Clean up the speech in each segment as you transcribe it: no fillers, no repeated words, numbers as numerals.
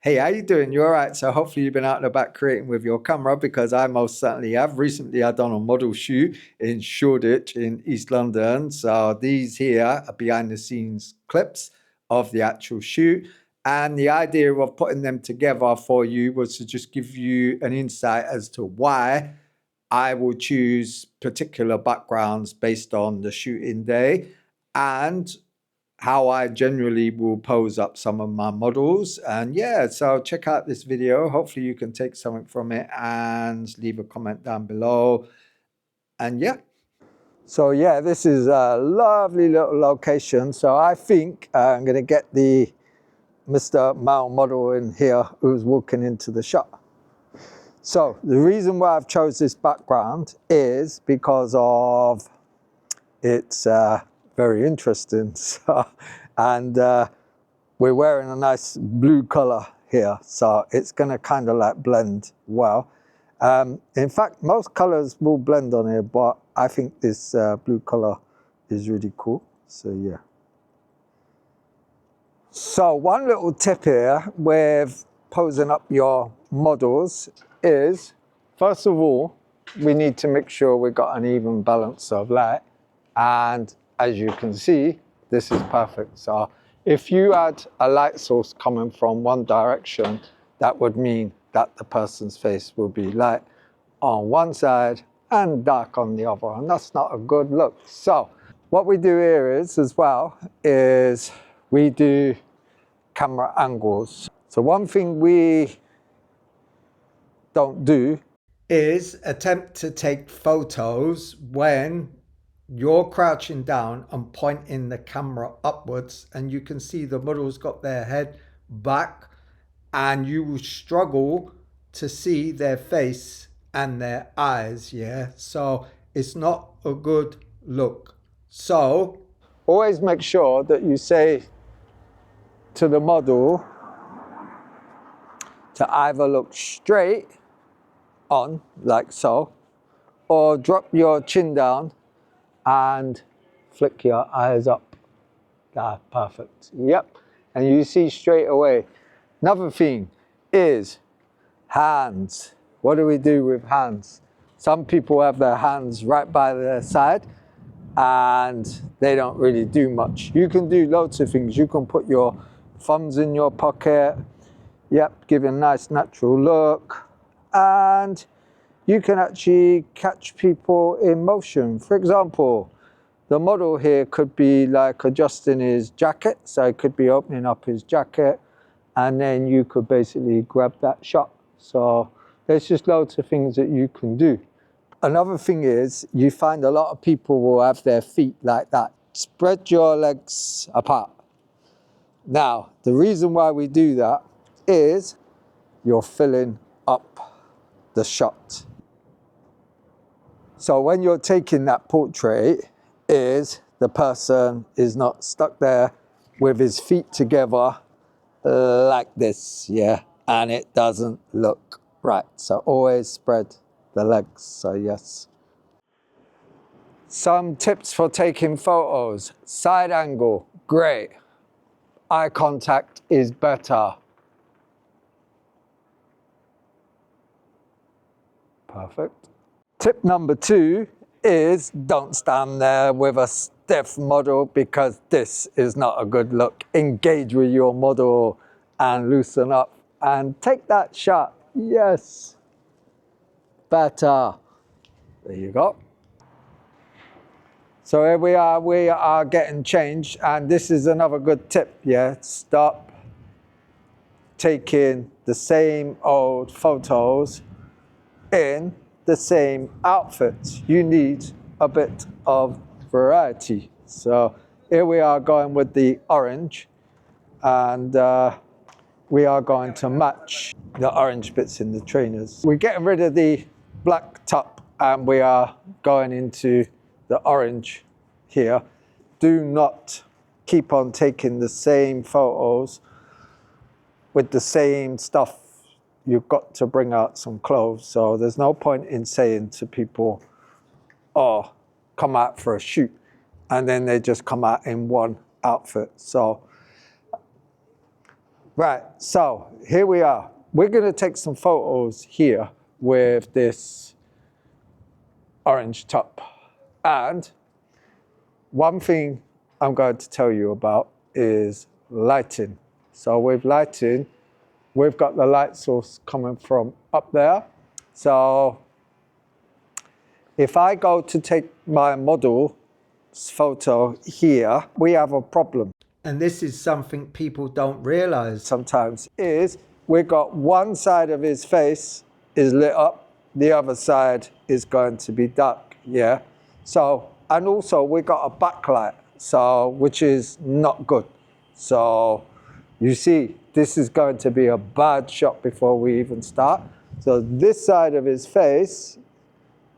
Hey, how you doing? You all right? So hopefully you've been out and about creating with your camera because I most certainly have. Recently, I've done a model shoot in Shoreditch in East London. So these here are behind the scenes clips of the actual shoot. And the idea of putting them together for you was to just give you an insight as to why I will choose particular backgrounds based on the shooting day and how I generally will pose up some of my models. And yeah, so check out this video. Hopefully you can take something from it and leave a comment down below. And yeah. So yeah, this is a lovely little location. So I think I'm going to get the Mr. Male model in here who's walking into the shot. So the reason why I've chose this background is because of it's very interesting. So, and we're wearing a nice blue color here, so it's going to kind of like blend well. In fact, most colors will blend on here, but I think this blue color is really cool. So yeah. So one little tip here with posing up your models is, first of all, we need to make sure we've got an even balance of light. And as you can see, this is perfect. So if you had a light source coming from one direction, that would mean that the person's face will be light on one side and dark on the other. And that's not a good look. So what we do here is, as well, is we do camera angles. So one thing we don't do is attempt to take photos when you're crouching down and pointing the camera upwards, and you can see the model's got their head back, and you will struggle to see their face and their eyes. Yeah, so it's not a good look. So always make sure that you say to the model to either look straight on like so, or drop your chin down and flick your eyes up. Ah, perfect. Yep. And you see straight away. Another thing is hands. What do we do with hands? Some people have their hands right by their side and they don't really do much. You can do loads of things. You can put your thumbs in your pocket. Yep, give a nice natural look. And you can actually catch people in motion. For example, the model here could be like adjusting his jacket. So it could be opening up his jacket, and then you could basically grab that shot. So there's just loads of things that you can do. Another thing is, you find a lot of people will have their feet like that. Spread your legs apart. Now, the reason why we do that is you're filling up the shot. So when you're taking that portrait, is the person is not stuck there with his feet together like this, yeah, and it doesn't look right. So always spread the legs. So yes. Some tips for taking photos. Side angle, great. Eye contact is better. Perfect. Tip number 2 is don't stand there with a stiff model, because this is not a good look. Engage with your model and loosen up and take that shot. Yes. Better. There you go. So here we are getting changed, and this is another good tip. Yeah, stop taking the same old photos in the same outfits. You need a bit of variety. So here we are going with the orange, and we are going to match the orange bits in the trainers. We're getting rid of the black top and we are going into the orange here. Do not keep on taking the same photos with the same stuff. You've got to bring out some clothes. So there's no point in saying to people, oh, come out for a shoot, and then they just come out in one outfit. So Right, so here we are. We're going to take some photos here with this orange top. And one thing I'm going to tell you about is lighting. So with lighting, we've got the light source coming from up there. So if I go to take my model's photo here, we have a problem. And this is something people don't realize sometimes is we've got one side of his face is lit up, the other side is going to be dark, yeah? So, and also we got a backlight, so, which is not good. So you see, this is going to be a bad shot before we even start. So this side of his face,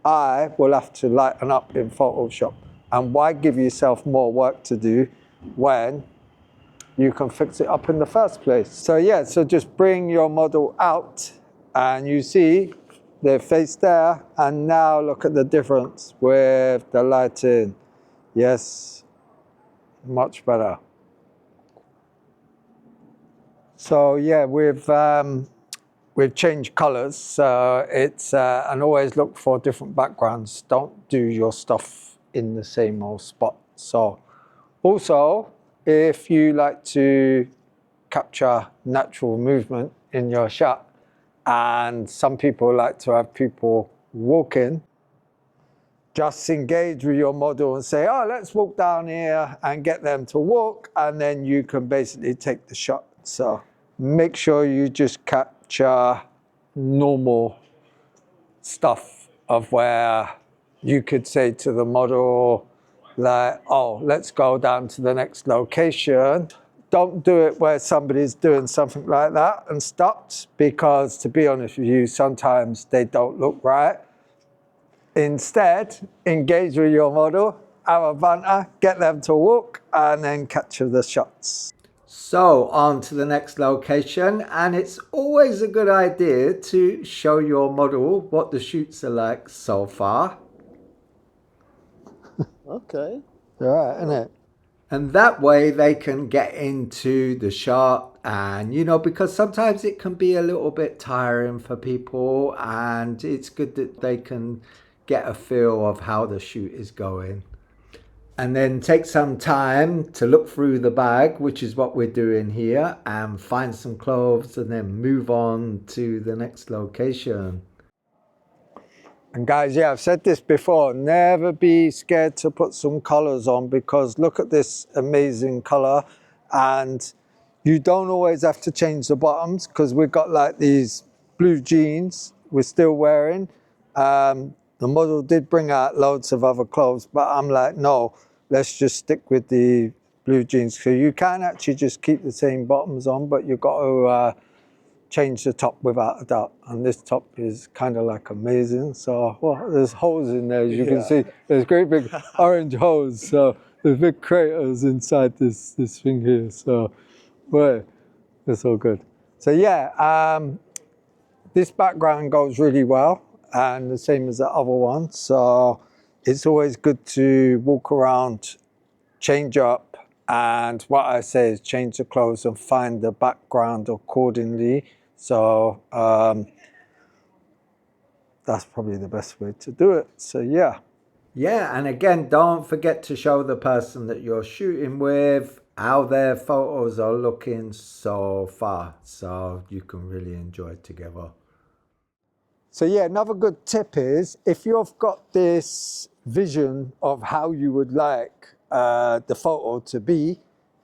I will have to lighten up in Photoshop. And why give yourself more work to do when you can fix it up in the first place? So yeah, so just bring your model out and you see their face there. And now look at the difference with the lighting. Yes, much better. So yeah, we've changed colors. So it's, and always look for different backgrounds. Don't do your stuff in the same old spot. So also, if you like to capture natural movement in your shot, and some people like to have people walking, just engage with your model and say, oh, let's walk down here and get them to walk, and then you can basically take the shot. So make sure you just capture normal stuff of where you could say to the model, like, oh, let's go down to the next location. Don't do it where somebody's doing something like that and stopped, because to be honest with you, sometimes they don't look right. Instead, engage with your model, have a banter, get them to walk, and then capture the shots. So on to the next location, and it's always a good idea to show your model what the shoots are like so far. Okay. All right, isn't it? And that way they can get into the shot, and you know, because sometimes it can be a little bit tiring for people, and it's good that they can get a feel of how the shoot is going. And then take some time to look through the bag, which is what we're doing here, and find some clothes and then move on to the next location. And guys, yeah, I've said this before, never be scared to put some colors on, because look at this amazing color. And you don't always have to change the bottoms, because we've got like these blue jeans we're still wearing. The model did bring out loads of other clothes, but I'm like, no, let's just stick with the blue jeans. So you can actually just keep the same bottoms on, but you've got to change the top without a doubt. And this top is kind of like amazing. So well, there's holes in there, as you can see. There's great big orange holes. So there's big craters inside this thing here. So well, it's all good. So yeah, this background goes really well, and the same as the other one. So it's always good to walk around, change up, and what I say is change the clothes and find the background accordingly. So that's probably the best way to do it. So yeah. Yeah, and again, don't forget to show the person that you're shooting with how their photos are looking so far, so you can really enjoy it together. So yeah, another good tip is, if you've got this vision of how you would like the photo to be,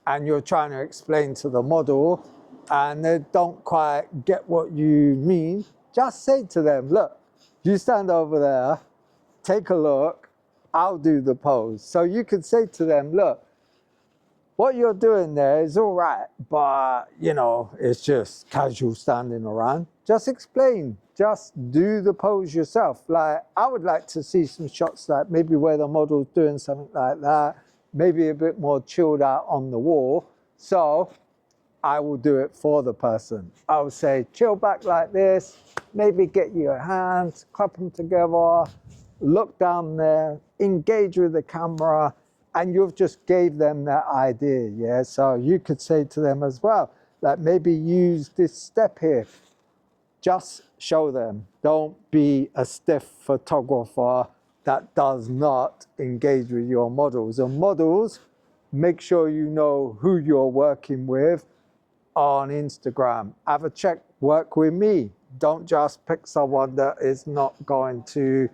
and you're trying to explain to the model and they don't quite get what you mean, just say to them, look, you stand over there, take a look, I'll do the pose. So you could say to them, look, what you're doing there is all right, but you know, it's just casual standing around. Just explain, just do the pose yourself. Like, I would like to see some shots like maybe where the model's doing something like that, maybe a bit more chilled out on the wall. So I will do it for the person. I will say, chill back like this, maybe get your hands, clap them together, look down there, engage with the camera, and you've just gave them that idea, yeah? So you could say to them as well, like maybe use this step here. Just show them. Don't be a stiff photographer that does not engage with your models. And models, make sure you know who you're working with on Instagram. Have a check, work with me. Don't just pick someone that is not going to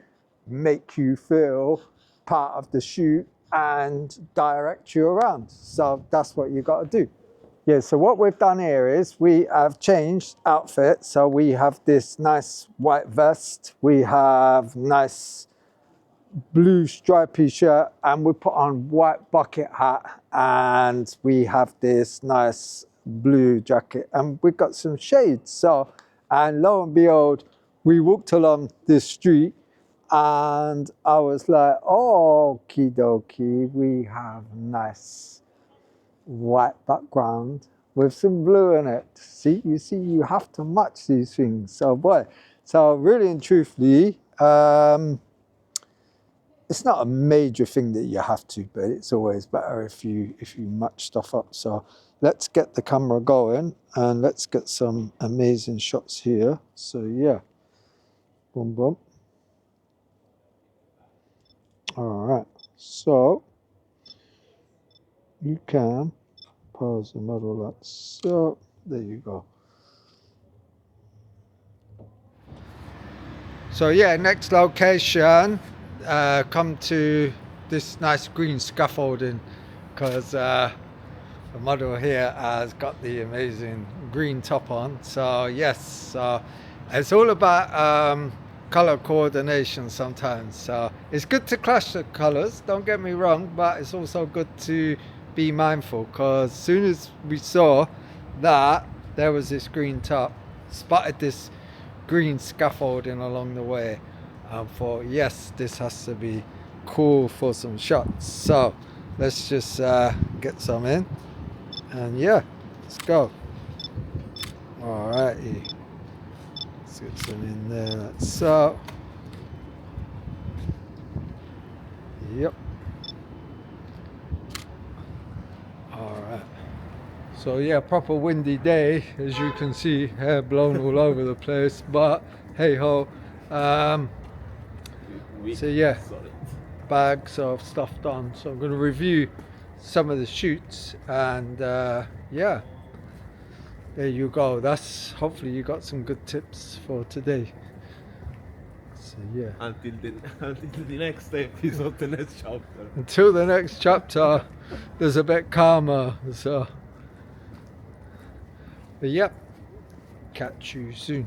make you feel part of the shoot and direct you around. So that's what you got to do. Yeah, so what we've done here is we have changed outfit. So we have this nice white vest, we have nice blue stripy shirt, and we put on white bucket hat, and we have this nice blue jacket, and we've got some shades. So, and lo and behold, we walked along this street, and I was like, oh, okie dokie, we have nice white background with some blue in it. See, you have to match these things. So boy, so really and truthfully, it's not a major thing that you have to, but it's always better if you match stuff up. So let's get the camera going and let's get some amazing shots here. So yeah, boom, boom. All right, so you can pause the model like so. There you go. So yeah, next location, come to this nice green scaffolding because the model here has got the amazing green top on. So yes, it's all about color coordination sometimes. So it's good to clash the colors, don't get me wrong, but it's also good to be mindful because as soon as we saw that there was this green top, spotted this green scaffolding along the way, and thought, yes, this has to be cool for some shots. So let's just get some in, and yeah, let's go. Alrighty, let's get some in there. So yep. Alright. So yeah, proper windy day, as you can see, hair blown all over the place, but hey ho. So yeah, bags of stuff done. So I'm going to review some of the shoots, and yeah, there you go. That's, hopefully you got some good tips for today. So yeah, until the next episode, the next chapter. Until the next chapter, there's a bit calmer. So, but yep, catch you soon.